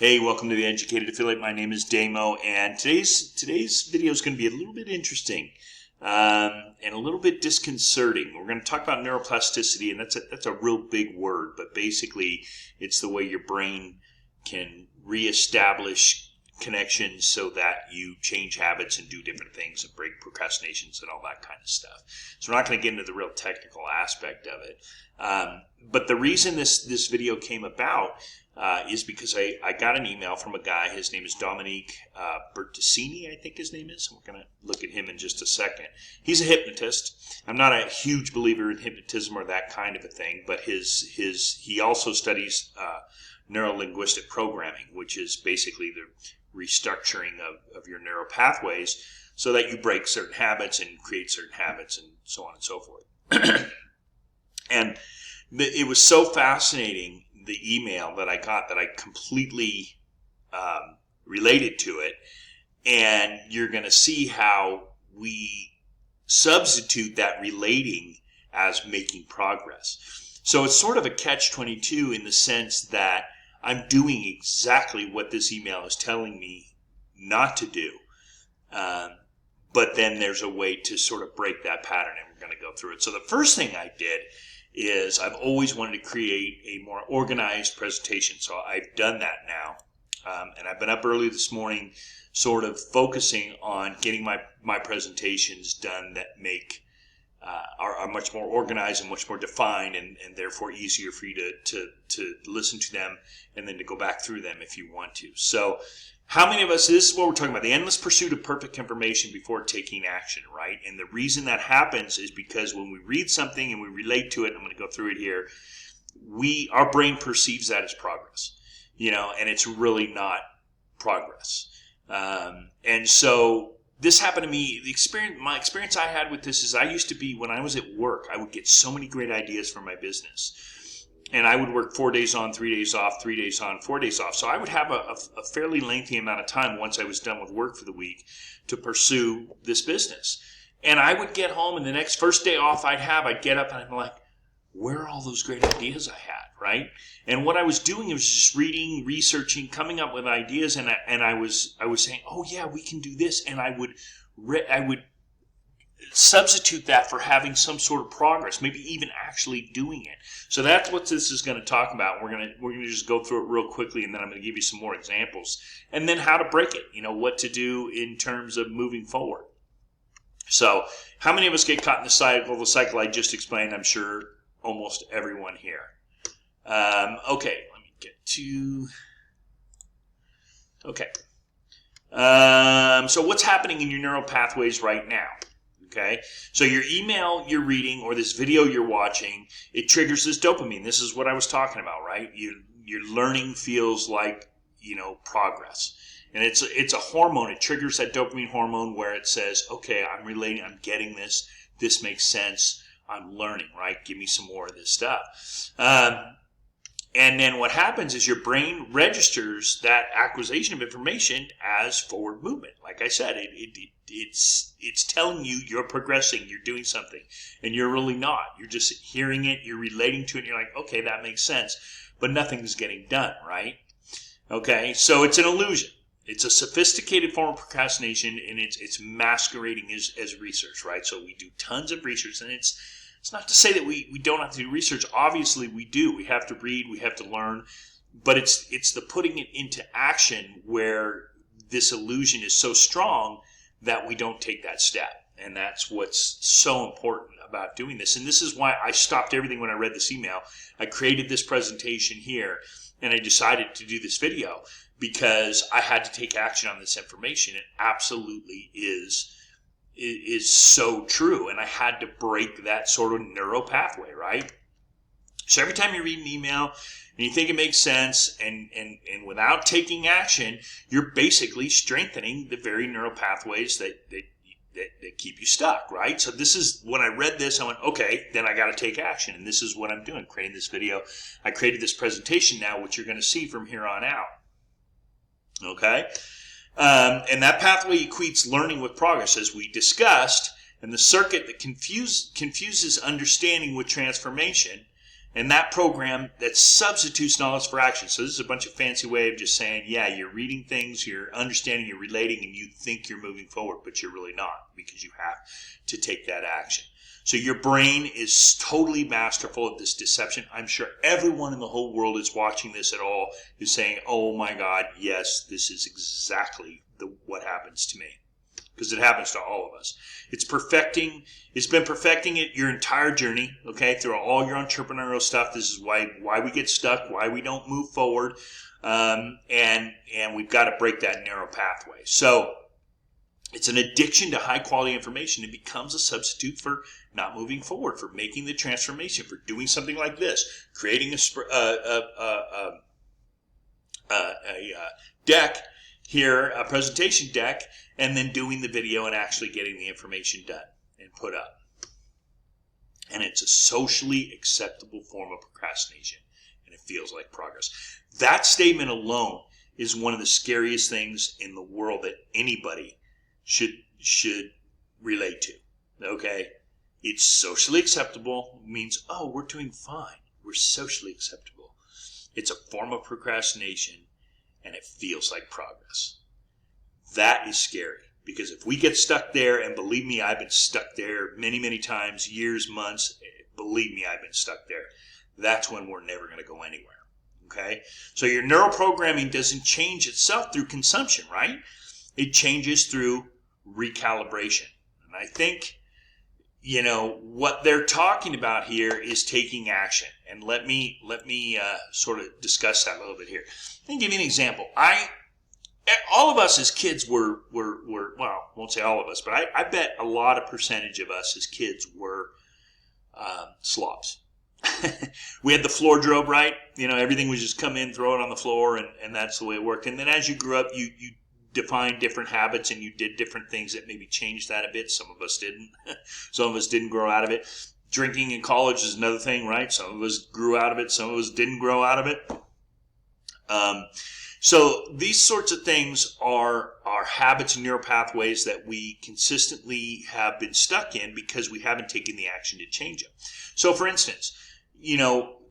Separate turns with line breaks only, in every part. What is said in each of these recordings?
Hey, welcome to the Educated Affiliate. My name is Damo, and today's video is going to be a little bit interesting and a little bit disconcerting. We're going to talk about neuroplasticity, and that's a real big word, but basically it's the way your brain can reestablish connections so that you change habits and do different things and break procrastinations and all that kind of stuff. So we're not going to get into the real technical aspect of it. But the reason this video came about is because I got an email from a guy. His name is Dominique Bertassini, I think his name is. We're going to look at him in just a second. He's a hypnotist. I'm not a huge believer in hypnotism or that kind of a thing, but he also studies neuro-linguistic programming, which is basically the restructuring of your neural pathways so that you break certain habits and create certain habits and so on and so forth. And it was so fascinating, the email that I got, that I completely related to it. And you're going to see how we substitute that relating as making progress. So it's sort of a catch-22 in the sense that I'm doing exactly what this email is telling me not to do. But then there's a way to sort of break that pattern, and we're going to go through it. So the first thing I did is I've always wanted to create a more organized presentation. So I've done that now. And I've been up early this morning sort of focusing on getting my presentations done that are much more organized and much more defined and therefore easier for you to listen to them and then to go back through them if you want to. So how many of us, this is what we're talking about, the endless pursuit of perfect information before taking action, right? And the reason that happens is because when we read something and we relate to it, I'm going to go through it here, our brain perceives that as progress, and it's really not progress. And so this happened to me. My experience I had with this is I used to be, when I was at work, I would get so many great ideas for my business. And I would work 4 days on, 3 days off, 3 days on, 4 days off. So I would have a fairly lengthy amount of time once I was done with work for the week to pursue this business. And I would get home, and the first day off I'd get up and I'm like, where are all those great ideas I had, right? And what I was doing was just reading, researching, coming up with ideas, and I was saying, oh yeah, we can do this, and I would substitute that for having some sort of progress, maybe even actually doing it. So that's what this is going to talk about. We're going to just go through it real quickly, and then I'm going to give you some more examples, and then how to break it. What to do in terms of moving forward. So, how many of us get caught in the cycle I just explained? I'm sure almost everyone here. Okay, let me get to. Okay. So what's happening in your neural pathways right now? Okay, so your email you're reading or this video you're watching, it triggers this dopamine. This is what I was talking about, right? Your learning feels like, progress. And it's a hormone. It triggers that dopamine hormone where it says, okay, I'm relating, I'm getting this. This makes sense. I'm learning, right? Give me some more of this stuff. And then what happens is your brain registers that acquisition of information as forward movement. Like I said, it's telling you you're progressing, you're doing something, and you're really not. You're just hearing it, you're relating to it, and you're like, okay, that makes sense, but nothing's getting done, right? Okay, so it's an illusion. It's a sophisticated form of procrastination, and it's masquerading as research, right? So we do tons of research, and it's not to say that we don't have to do research. Obviously, we do. We have to read. We have to learn. But it's the putting it into action where this illusion is so strong that we don't take that step. And that's what's so important about doing this. And this is why I stopped everything when I read this email. I created this presentation here, and I decided to do this video because I had to take action on this information. It absolutely is so true, and I had to break that sort of neural pathway, right? So every time you read an email and you think it makes sense, and without taking action, you're basically strengthening the very neural pathways that keep you stuck, right? So this is, when I read this, I went, okay, then I got to take action, and this is what I'm doing, creating this video. I created this presentation now, which you're going to see from here on out, okay? And that pathway equates learning with progress, as we discussed, and the circuit that confuses understanding with transformation And that program that substitutes knowledge for action. So this is a bunch of fancy way of just saying, yeah, you're reading things, you're understanding, you're relating, and you think you're moving forward, but you're really not, because you have to take that action. So your brain is totally masterful of this deception. I'm sure everyone in the whole world is watching this at all is saying, oh my God, yes, this is exactly what happens to me. Because it happens to all of us. It's been perfecting it your entire journey, okay, through all your entrepreneurial stuff. This is why we get stuck, why we don't move forward, and we've got to break that narrow pathway. So it's an addiction to high quality information. It becomes a substitute for not moving forward, for making the transformation, for doing something like this, creating a deck here, a presentation deck, and then doing the video and actually getting the information done and put up. And it's a socially acceptable form of procrastination, and it feels like progress. That statement alone is one of the scariest things in the world that anybody should relate to. Okay? It's socially acceptable. It means, oh, we're doing fine. We're socially acceptable. It's a form of procrastination, and it feels like progress. That is scary, because if we get stuck there, and believe me, I've been stuck there many, many times, years, months, believe me, I've been stuck there, that's when we're never going to go anywhere, okay? So your neural programming doesn't change itself through consumption, right? It changes through recalibration. And I think, what they're talking about here is taking action. And let me sort of discuss that a little bit here. Let me give you an example. All of us as kids were well, I won't say all of us, but I bet a lot of percentage of us as kids were slobs. We had the floor drobe, right? Everything was just come in, throw it on the floor, and that's the way it worked. And then as you grew up, you defined different habits, and you did different things that maybe changed that a bit. Some of us didn't. Some of us didn't grow out of it. Drinking in college is another thing, right? Some of us grew out of it. Some of us didn't grow out of it. So these sorts of things are habits and neural pathways that we consistently have been stuck in because we haven't taken the action to change them. So for instance,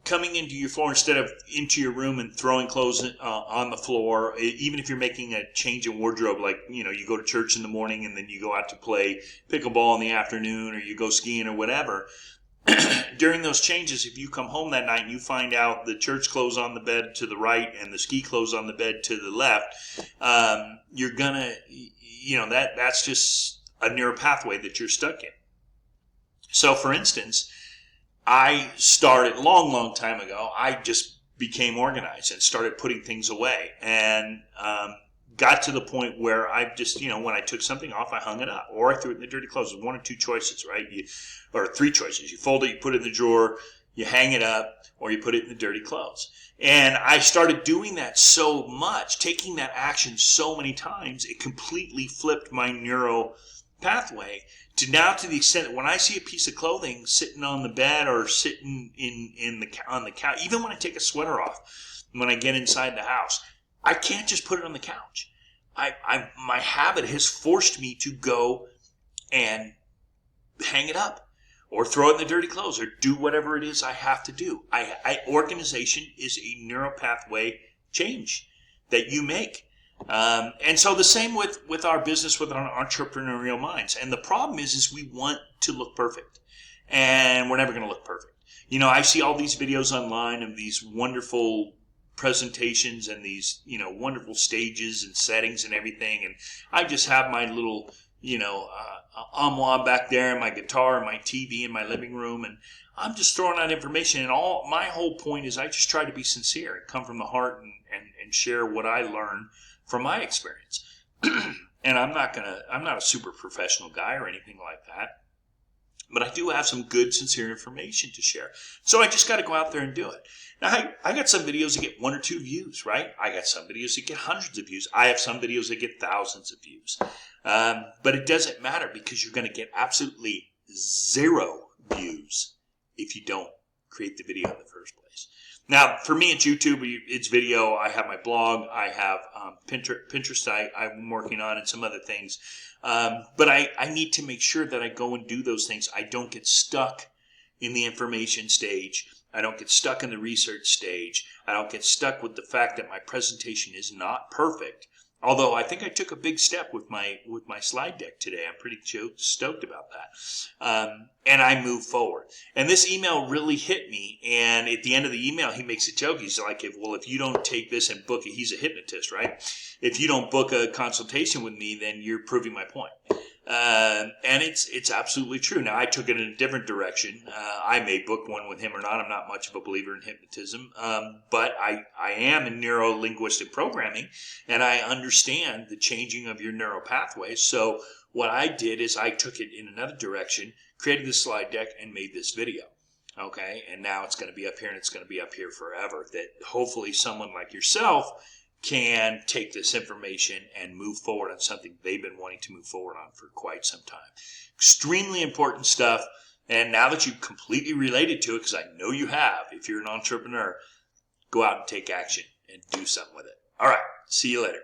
coming into your floor instead of into your room and throwing clothes on the floor, even if you're making a change in wardrobe, like, you go to church in the morning and then you go out to play pickleball in the afternoon, or you go skiing or whatever. During those changes, if you come home that night and you find out the church clothes on the bed to the right and the ski clothes on the bed to the left, you're gonna, that's just a neural pathway that you're stuck in. So for instance, I started long time ago, I just became organized and started putting things away, and got to the point where I just, when I took something off, I hung it up, or I threw it in the dirty clothes. One or two choices, right? Or three choices. You fold it, you put it in the drawer, you hang it up, or you put it in the dirty clothes. And I started doing that so much, taking that action so many times, it completely flipped my neuro pathway to the extent that when I see a piece of clothing sitting on the bed or sitting on the couch, even when I take a sweater off, when I get inside the house, I can't just put it on the couch. My habit has forced me to go and hang it up, or throw it in the dirty clothes, or do whatever it is I have to do. Organization is a neural pathway change that you make. And so the same with our business, with our entrepreneurial minds. And the problem is we want to look perfect, and we're never going to look perfect. I see all these videos online of these wonderful presentations and these, wonderful stages and settings and everything. And I just have my little, armoire back there, and my guitar and my TV in my living room, and I'm just throwing out information. And my whole point is I just try to be sincere and come from the heart and share what I learned from my experience. And I'm not a super professional guy or anything like that, but I do have some good, sincere information to share. So I just got to go out there and do it. Now, I got some videos that get 1 or 2 views, right? I got some videos that get hundreds of views. I have some videos that get thousands of views. But it doesn't matter, because you're going to get absolutely 0 views if you don't create the video in the first place. Now, for me, it's YouTube, it's video. I have my blog. I have Pinterest I'm working on, and some other things. But I need to make sure that I go and do those things. I don't get stuck in the information stage. I don't get stuck in the research stage. I don't get stuck with the fact that my presentation is not perfect. Although I think I took a big step with my slide deck today. I'm pretty stoked about that. And I move forward. And this email really hit me. And at the end of the email, he makes a joke. He's like, if you don't take this and book it, he's a hypnotist, right? If you don't book a consultation with me, then you're proving my point. And it's absolutely true. Now, I took it in a different direction. I may book one with him or not. I'm not much of a believer in hypnotism. But I am in neuro-linguistic programming, and I understand the changing of your neural pathways. So what I did is I took it in another direction, created this slide deck, and made this video. Okay? And now it's going to be up here, and it's going to be up here forever. That hopefully someone like yourself can take this information and move forward on something they've been wanting to move forward on for quite some time. Extremely important stuff. And now that you've completely related to it, because I know you have, if you're an entrepreneur, go out and take action and do something with it. All right. See you later.